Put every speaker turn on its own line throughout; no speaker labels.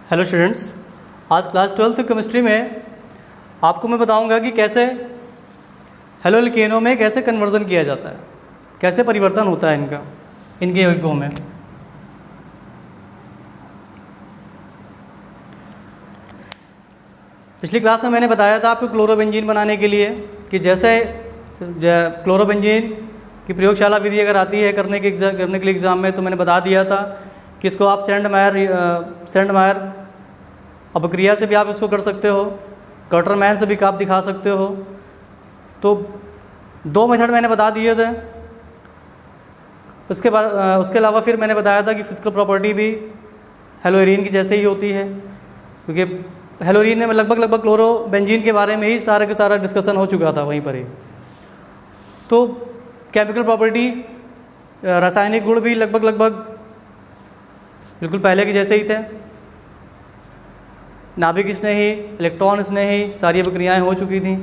Hello students, आज class 12th chemistry में आपको मैं बताऊंगा कि कैसे हेलोल्केनों में कैसे कन्वर्जन किया जाता है, कैसे परिवर्तन होता है इनके यौगिकों में। पिछली क्लास में मैंने बताया था आपको क्लोरोबेंजीन बनाने के लिए कि जैसे क्लोरोबेंजीन की प्रयोगशाला विधि अगर आती है करने के लिए एग्ज़ाम में, तो मैंने बता दिया था कि इसको आप सेंडमायर अपक्रिया से भी आप इसको कर सकते हो, कटरमैन से भी आप दिखा सकते हो। तो दो मेथड मैंने बता दिए थे। उसके अलावा फिर मैंने बताया था कि फिजिकल प्रॉपर्टी भी हेलोरीन की जैसे ही होती है, क्योंकि हेलोरीन में लगभग क्लोरोबेंजीन के बारे में ही सारा का सारा डिस्कशन हो चुका था वहीं पर ही। तो केमिकल प्रॉपर्टी, रासायनिक गुण भी लगभग बिल्कुल पहले के जैसे ही थे। नाभिक स्नेही, इलेक्ट्रॉन स्नेही सारी प्रक्रियाएँ हो चुकी थी।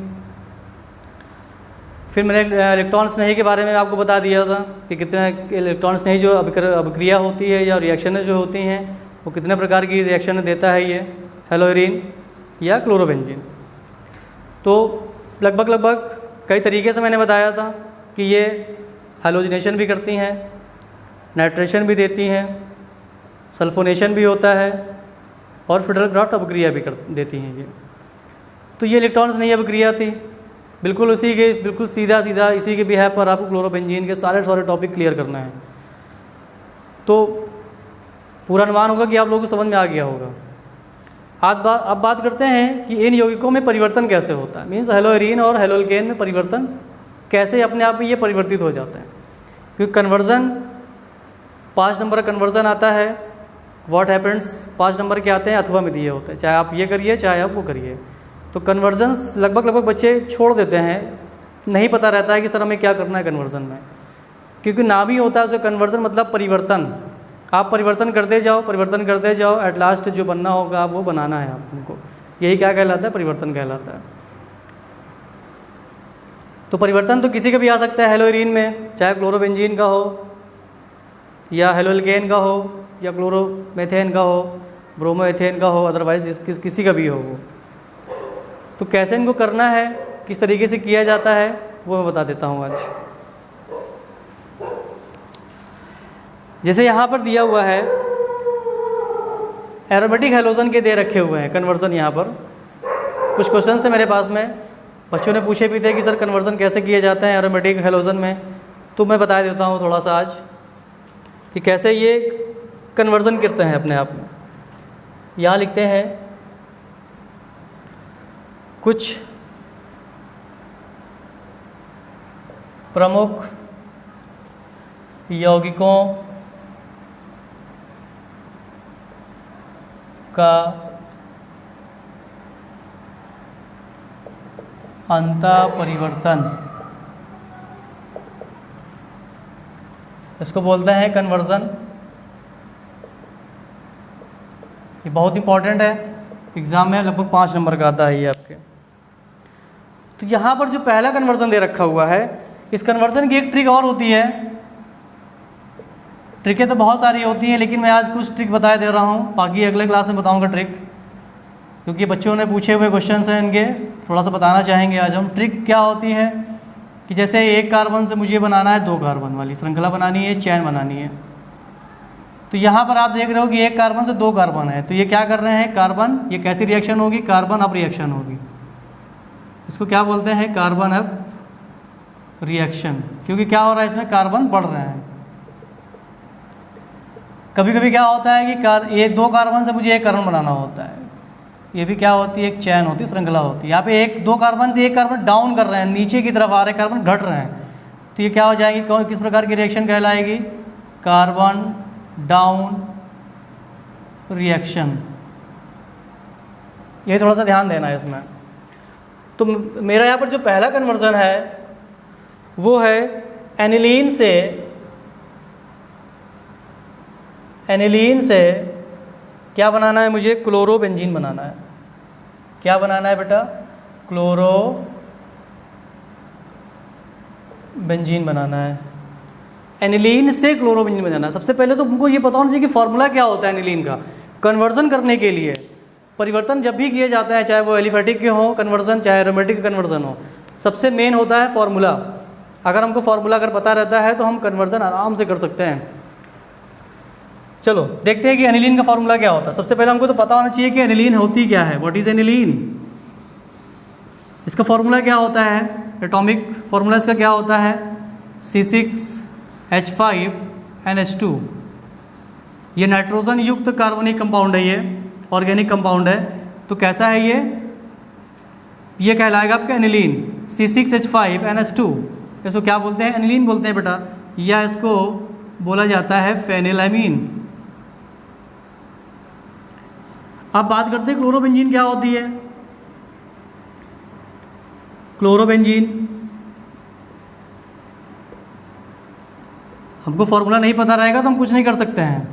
फिर मैंने इलेक्ट्रॉन स्नेही के बारे में आपको बता दिया था कि कितने इलेक्ट्रॉन स्नेही जो अभिक्रिया होती है या रिएक्शन जो होती हैं वो कितने प्रकार की रिएक्शन देता है ये हेलोरीन या क्लोरोबेंजीन। तो लगभग कई तरीके से मैंने बताया था कि ये हैलोजिनेशन भी करती हैं, नाइट्रेशन भी देती हैं, सल्फोनेशन भी होता है और फिडरक्राफ्ट अभिक्रिया भी देती हैं ये। तो ये इलेक्ट्रॉन स्नेही अभिक्रिया थी, बिल्कुल सीधा इसी के बिहाफ पर आपको क्लोरोबेंजीन के सारे टॉपिक क्लियर करना है। तो पूरा अनुमान होगा कि आप लोगों को समझ में आ गया होगा। अब बात करते हैं कि इन यौगिकों में परिवर्तन कैसे होता है, मीन्स हेलोरीन और हेलोल्केन में परिवर्तन कैसे अपने आप में ये परिवर्तित हो जाते हैं। क्योंकि कन्वर्जन 5 नंबर का कन्वर्जन आता है। व्हाट हैपेंस 5 नंबर के आते हैं अथवा में दिए होते हैं, चाहे आप ये करिए चाहे आप वो करिए। तो कन्वर्जन्स लगभग बच्चे छोड़ देते हैं, नहीं पता रहता है कि सर हमें क्या करना है कन्वर्जन में, क्योंकि नाम ही होता है उसका कन्वर्जन मतलब परिवर्तन। आप परिवर्तन करते जाओ, एट लास्ट जो बनना होगा आप वो बनाना है आपको। यही क्या कहलाता है, परिवर्तन कहलाता है। तो परिवर्तन तो किसी का भी आ सकता है हेलोरीन में, चाहे क्लोरोबेंजीन का हो या हेलोल्केन का हो या क्लोरोमेथेन का हो, ब्रोमोएथेन का हो, अदरवाइज किसी का भी हो वो। तो कैसे इनको करना है, किस तरीके से किया जाता है, वो मैं बता देता हूँ आज। जैसे यहाँ पर दिया हुआ है एरोमेटिक हैलोजन के दे रखे हुए हैं कन्वर्जन। यहाँ पर कुछ क्वेश्चन है मेरे पास में, बच्चों ने पूछे भी थे कि सर कन्वर्जन कैसे किया जाता है एरोमेटिक हैलोजन में। तो मैं बता देता हूँ थोड़ा सा आज कि कैसे ये कन्वर्जन करते हैं अपने आप में। यहाँ लिखते हैं कुछ प्रमुख यौगिकों का अंतः परिवर्तन, इसको बोलते हैं कन्वर्जन। ये बहुत इंपॉर्टेंट है, एग्ज़ाम में लगभग 5 नंबर का आता है ये आपके। तो यहाँ पर जो पहला कन्वर्जन दे रखा हुआ है, इस कन्वर्जन की एक ट्रिक और होती है। ट्रिकें तो बहुत सारी होती हैं, लेकिन मैं आज कुछ ट्रिक बता दे रहा हूँ, बाकी अगले क्लास में बताऊँगा ट्रिक, क्योंकि बच्चों ने पूछे हुए क्वेश्चन हैं इनके, थोड़ा सा बताना चाहेंगे आज हम। ट्रिक क्या होती है कि जैसे एक कार्बन से मुझे बनाना है 2 कार्बन वाली श्रृंखला बनानी है, चैन बनानी है। तो यहाँ पर आप देख रहे हो कि एक कार्बन से 2 कार्बन है, तो ये क्या कर रहे हैं, कार्बन, ये कैसी रिएक्शन होगी, कार्बन अप रिएक्शन होगी। इसको क्या बोलते हैं, कार्बन अप रिएक्शन, क्योंकि क्या हो रहा है इसमें, कार्बन बढ़ रहे हैं। कभी कभी क्या होता है कि ये 2 कार्बन से मुझे एक कार्बन बनाना होता है, ये भी क्या होती है, एक चैन होती है, श्रृंखला होती है। यहाँ पे 2 कार्बन से एक कार्बन डाउन कर रहे हैं, नीचे की तरफ आ रहे कार्बन, घट रहे हैं। तो ये क्या हो जाएगी, किस प्रकार की रिएक्शन कहलाएगी, कार्बन डाउन रिएक्शन। ये थोड़ा सा ध्यान देना है इसमें। तो मेरा यहाँ पर जो पहला कन्वर्जन है वो है एनिलीन से क्या बनाना है, मुझे क्लोरोबेंजीन बनाना है। क्या बनाना है बेटा, क्लोरोबेंजीन बनाना है। एनिलीन से क्लोरोबेंजीन बनाना है। सबसे पहले तो तुमको ये पता होना चाहिए कि फार्मूला क्या होता है एनिलीन का। कन्वर्जन करने के लिए परिवर्तन जब भी किए जाते हैं, चाहे वो एलिफेटिक के हो कन्वर्जन, चाहे एरोमेटिक कन्वर्जन हो, सबसे मेन होता है फॉर्मूला। अगर हमको फॉर्मूला अगर पता रहता है तो हम कन्वर्जन आराम से कर सकते हैं। चलो देखते हैं कि एनिलीन का फॉर्मूला क्या होता है। सबसे पहले हमको तो पता होना चाहिए कि एनिलीन होती क्या है, व्हाट इज़ एनिलीन। इसका फॉर्मूला क्या होता है, एटॉमिक फॉर्मूला इसका क्या होता है, C6H5NH2। ये नाइट्रोजन युक्त कार्बनिक कंपाउंड है, ये ऑर्गेनिक कंपाउंड है। तो कैसा है ये कहलाएगा आपका एनिलीन, C6H5NH2। इसको क्या बोलते हैं, एनिलीन बोलते हैं बेटा, या इसको बोला जाता है फेनिलैमीन। अब बात करते हैं क्लोरोबेंजीन क्या होती है। क्लोरोबेंजीन, हमको फॉर्मूला नहीं पता रहेगा तो हम कुछ नहीं कर सकते हैं।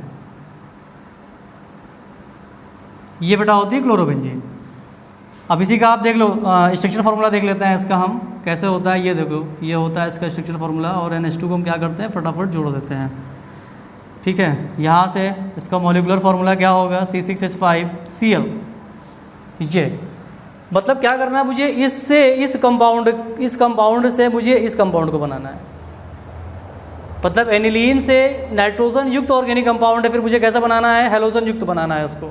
ये बेटा होती है क्लोरोबेंजीन। अब इसी का आप देख लो स्ट्रक्चर फार्मूला देख लेते हैं इसका हम कैसे होता है। ये देखो, ये होता है इसका स्ट्रक्चर फार्मूला, और NH2 को हम क्या करते हैं, फटाफट जोड़ देते हैं। ठीक है, यहाँ से इसका मॉलिक्यूलर फार्मूला क्या होगा, C6H5Cl। ये मतलब क्या करना है मुझे, इससे इस कंपाउंड से मुझे इस कंपाउंड को बनाना है। मतलब एनिलीन से नाइट्रोजन युक्त ऑर्गेनिक कंपाउंड है, फिर मुझे कैसा बनाना है, हैलोजन युक्त बनाना है उसको।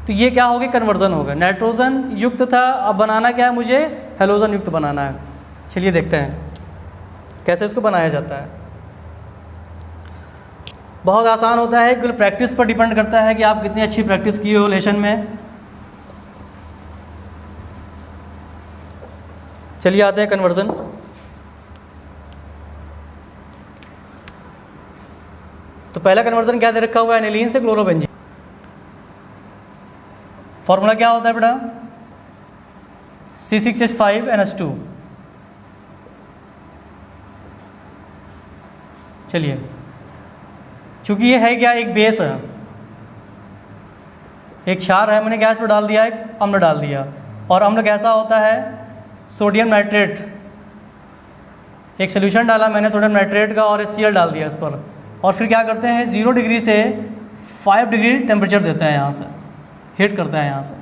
तो ये क्या होगा, कन्वर्जन होगा। नाइट्रोजन युक्त था, अब बनाना क्या है मुझे, हैलोजन युक्त बनाना है। चलिए देखते हैं कैसे इसको बनाया जाता है। बहुत आसान होता है, केवल प्रैक्टिस पर डिपेंड करता है कि आप कितनी अच्छी प्रैक्टिस की हो लेशन में। चलिए आते हैं कन्वर्जन। तो पहला कन्वर्जन क्या दे रखा हुआ है, एनिलीन से क्लोरोबेंजीन। फॉर्मूला क्या होता है बेटा, C6H5NH2। चलिए, चूंकि ये है क्या, एक बेस है, एक क्षार है, मैंने गैस पर डाल दिया, एक अम्ल डाल दिया। और अम्ल कैसा होता है, सोडियम नाइट्रेट। एक सोल्यूशन डाला मैंने सोडियम नाइट्रेट का और HCl डाल दिया इस पर, और फिर क्या करते हैं 0 डिग्री से 5 डिग्री टेम्परेचर देते हैं, यहाँ से हीट करते हैं यहाँ से।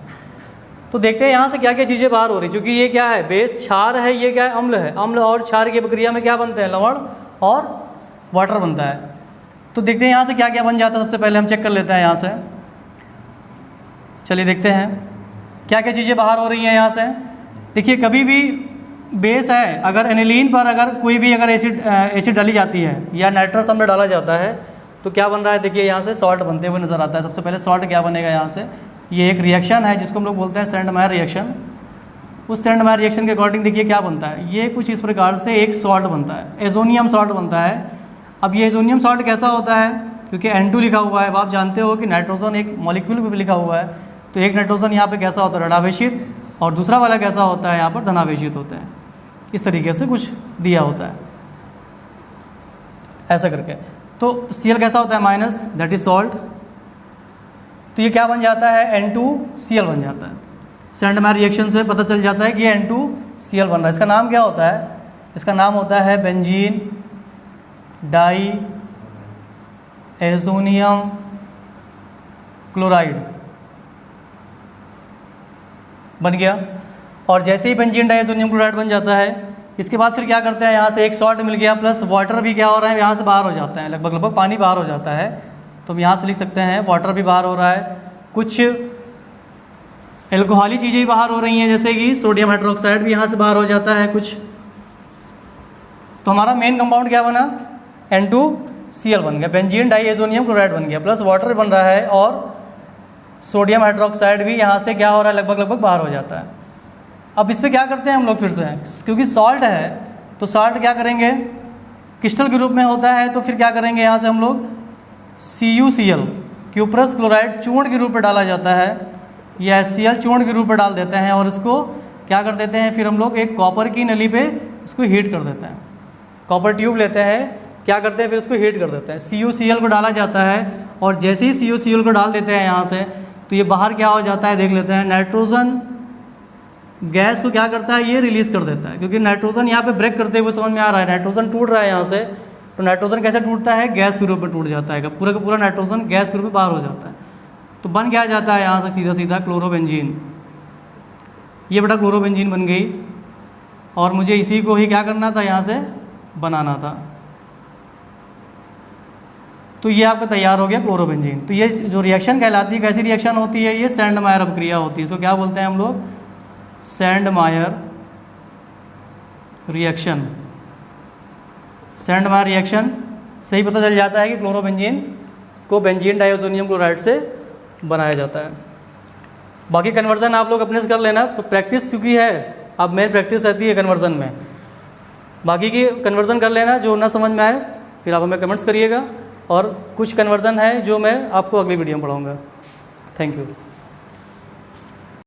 तो देखते हैं यहाँ से क्या क्या चीज़ें बाहर हो रही, क्योंकि ये क्या है, बेस क्षार है, ये क्या है, अम्ल है। अम्ल और क्षार की प्रक्रिया में क्या बनते हैं, लवण और वाटर बनता है। तो देखते हैं यहाँ से क्या क्या बन जाता है। सबसे पहले हम चेक कर लेते हैं यहाँ से। चलिए देखते हैं क्या क्या चीज़ें बाहर हो रही हैं यहाँ से। देखिए, कभी भी बेस है, अगर एनिलीन पर अगर कोई भी अगर एसिड डाली जाती है या नाइट्रस अम्ल डाला जाता है तो क्या बन रहा है, देखिए यहाँ से सॉल्ट बनते हुए नज़र आता है। सबसे पहले सॉल्ट क्या बनेगा यहाँ से, ये एक रिएक्शन है जिसको हम लोग बोलते हैं सेंडमायर रिएक्शन। उस सेंडमायर रिएक्शन के अकॉर्डिंग देखिए क्या बनता है, ये कुछ इस प्रकार से एक सॉल्ट बनता है, एजोनियम सॉल्ट बनता है। अब ये एजोनियम सॉल्ट कैसा होता है, क्योंकि N2 लिखा हुआ है, अब आप जानते हो कि नाइट्रोजन एक मॉलिक्यूल पे भी लिखा हुआ है, तो एक नाइट्रोजन यहाँ पे कैसा होता है, ऋणावेशित, और दूसरा वाला कैसा होता है, यहाँ पर धनावेशित होता है। इस तरीके से कुछ दिया होता है ऐसा करके। तो Cl कैसा होता है, माइनस, दैट इज सॉल्ट। तो ये क्या बन जाता है, N2Cl बन जाता है। सेंडमायर रिएक्शन से पता चल जाता है कि ये N2Cl बन रहा है। इसका नाम क्या होता है, इसका नाम होता है बेंजीन डाई एजोनियम क्लोराइड बन गया। और जैसे ही बेंजीन डाई एजोनियम क्लोराइड बन जाता है, इसके बाद फिर क्या करते हैं, यहाँ से एक सॉल्ट मिल गया, प्लस वाटर भी क्या हो रहा है, यहाँ से बाहर हो जाता है, लगभग पानी बाहर हो जाता है। तो हम यहाँ से लिख सकते हैं वाटर भी बाहर हो रहा है, कुछ एल्कोहली चीज़ें भी बाहर हो रही हैं, जैसे कि सोडियम हाइड्रोक्साइड भी यहाँ से बाहर हो जाता है कुछ। तो हमारा मेन कंपाउंड क्या बना, N2Cl बन गया, बेंजीन डाई एजोनियम क्लोराइड बन गया, प्लस वाटर बन रहा है, और सोडियम हाइड्रोक्साइड भी यहाँ से क्या हो रहा है, लगभग बाहर हो जाता है। अब इस पर क्या करते हैं हम लोग फिर से, क्योंकि सॉल्ट है तो सॉल्ट क्या करेंगे, क्रिस्टल के रूप में होता है, तो फिर क्या करेंगे, यहाँ से हम लोग CuCl क्यूप्रस क्लोराइड चूर्ण के रूप में डाला जाता है, या HCl चूर्ण के रूप में डाल देते हैं, और इसको क्या कर देते हैं, फिर हम लोग एक कॉपर की नली पे इसको हीट कर देते हैं। कॉपर ट्यूब लेते हैं, क्या करते हैं, फिर इसको हीट कर देते हैं। CuCl को डाला जाता है, और जैसे ही CuCl को डाल देते हैं यहाँ से, तो ये बाहर क्या हो जाता है, देख लेते हैं, नाइट्रोजन गैस को क्या करता है, ये रिलीज़ कर देता है। क्योंकि नाइट्रोजन यहाँ पे ब्रेक करते हुए समझ में आ रहा है, नाइट्रोजन टूट रहा है यहाँ से, तो नाइट्रोजन कैसे टूटता है, गैस के रूप में टूट जाता है, पूरा का पूरा नाइट्रोजन गैस के रूप में बाहर हो जाता है। तो बन क्या जाता है यहाँ से सीधा सीधा क्लोरोबेंजीन। ये बेटा क्लोरोबेंजीन बन गई और मुझे इसी को ही क्या करना था, यहाँ से बनाना था। तो ये आपका तैयार हो गया क्लोरोबेंजीन। तो ये जो रिएक्शन कहलाती है, कैसी रिएक्शन होती है, ये सैंडमायर अपक्रिया होती है। इसको क्या बोलते हैं हम लोग, सैंडमायर रिएक्शन। सैंडमायर रिएक्शन से ही पता चल जाता है कि क्लोरोबेंजीन को बेंजीन डाइअज़ोनियम क्लोराइड से बनाया जाता है। बाकी कन्वर्जन आप लोग अपने से कर लेना, तो प्रैक्टिस क्योंकि है, अब मेन प्रैक्टिस रहती है कन्वर्जन में। बाकी की कन्वर्जन कर लेना, जो ना समझ में आए फिर आप हमें कमेंट्स करिएगा, और कुछ कन्वर्जन है जो मैं आपको अगली वीडियो में पढ़ाऊँगा। Thank you.